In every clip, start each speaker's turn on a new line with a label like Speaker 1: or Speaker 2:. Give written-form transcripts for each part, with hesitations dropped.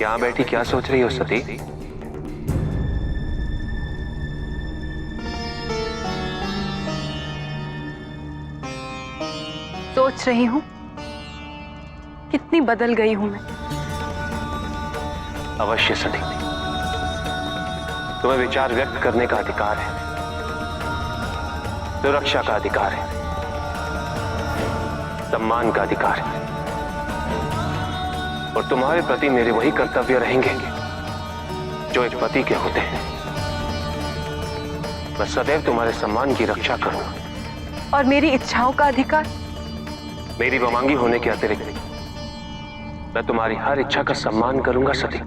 Speaker 1: यहाँ बैठी क्या सोच रही हो सती?
Speaker 2: सोच रही हूँ कितनी बदल गई हूं मैं।
Speaker 1: अवश्य सती, तुम्हें विचार व्यक्त करने का अधिकार है, सुरक्षा का अधिकार है, सम्मान का अधिकार है, और तुम्हारे प्रति मेरे वही कर्तव्य रहेंगे जो एक पति के होते हैं। मैं सदैव तुम्हारे सम्मान की रक्षा करूंगा।
Speaker 2: और मेरी इच्छाओं का अधिकार?
Speaker 1: मेरी वमांगी होने के अतिरिक्त मैं तुम्हारी हर इच्छा का सम्मान करूंगा सती।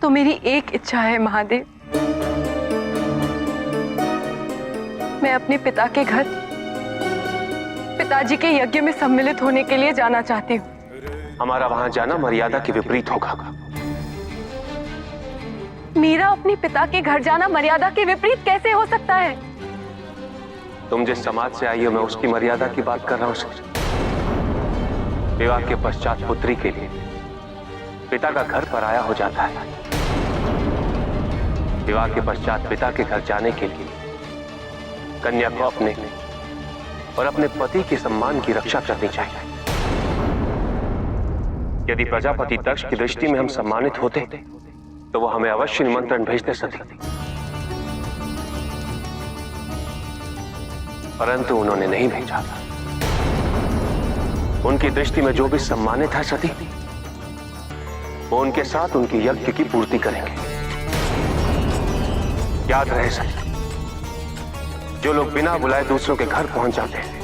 Speaker 2: तो मेरी एक इच्छा है महादेव, मैं अपने पिता के घर पिताजी के यज्ञ में सम्मिलित होने के लिए जाना चाहती हूँ।
Speaker 1: हमारा वहां जाना मर्यादा के विपरीत होगा।
Speaker 2: मेरा अपने पिता के घर जाना मर्यादा के विपरीत कैसे हो सकता है?
Speaker 1: तुम जिस समाज से आई हो, मैं उसकी मर्यादा की बात कर रहा हूं। विवाह के पश्चात पुत्री के लिए पिता का घर पराया हो जाता है। विवाह के पश्चात पिता के घर जाने के लिए कन्या को अपने और अपने पति के सम्मान की रक्षा करनी चाहिए। यदि प्रजापति दक्ष की दृष्टि में हम सम्मानित होते तो वो हमें अवश्य निमंत्रण भेजते सती, परंतु उन्होंने नहीं भेजा। उनकी दृष्टि में जो भी सम्मानित है सती, वो उनके साथ उनके यज्ञ की पूर्ति करेंगे। याद रहे सती, जो लोग बिना बुलाए दूसरों के घर पहुंच जाते हैं,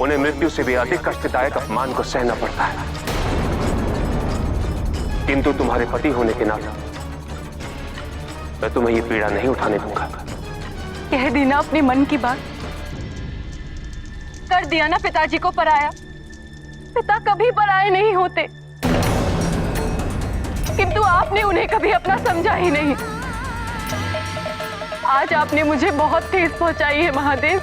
Speaker 1: उन्हें मृत्यु से भी अधिक कष्टदायक अपमान को सहना पड़ता है। किंतु तुम्हारे पति होने के नाते मैं तुम्हें ये पीड़ा नहीं उठाने दूंगा।
Speaker 2: कह दी ना अपने मन की बात, कर दिया ना पिताजी को पराया। पिता कभी पराये नहीं होते, किंतु आपने उन्हें कभी अपना समझा ही नहीं। आज आपने मुझे बहुत ठेस पहुंचाई है महादेव,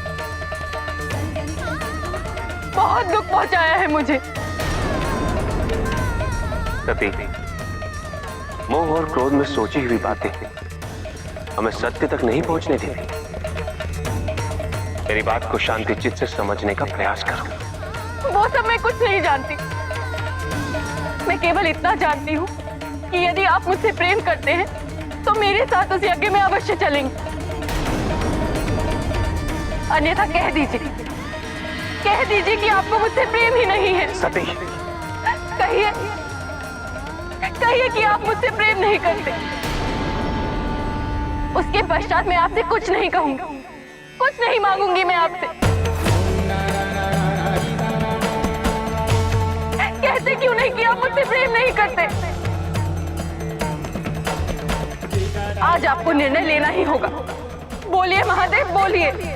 Speaker 2: बहुत दुख पहुंचाया है मुझे।
Speaker 1: सती, मोह और क्रोध में सोची हुई बातें हमें सत्य तक नहीं पहुंचने देती। मेरी बात को शांति चित्त से समझने का प्रयास करो।
Speaker 2: वो सब मैं कुछ नहीं जानती। मैं केवल इतना जानती हूँ कि यदि आप मुझसे प्रेम करते हैं तो मेरे साथ उस यज्ञ में अवश्य चलेंगे, अन्यथा कह दीजिए कि आपको मुझसे प्रेम ही नहीं है।
Speaker 1: सती,
Speaker 2: कहिए कि आप मुझसे प्रेम नहीं करते। उसके पश्चात मैं आपसे कुछ नहीं कहूंगी, कुछ नहीं मांगूंगी मैं आपसे। कहते क्यों नहीं कि आप मुझसे प्रेम नहीं करते? आज आपको निर्णय लेना ही होगा। बोलिए महादेव, बोलिए।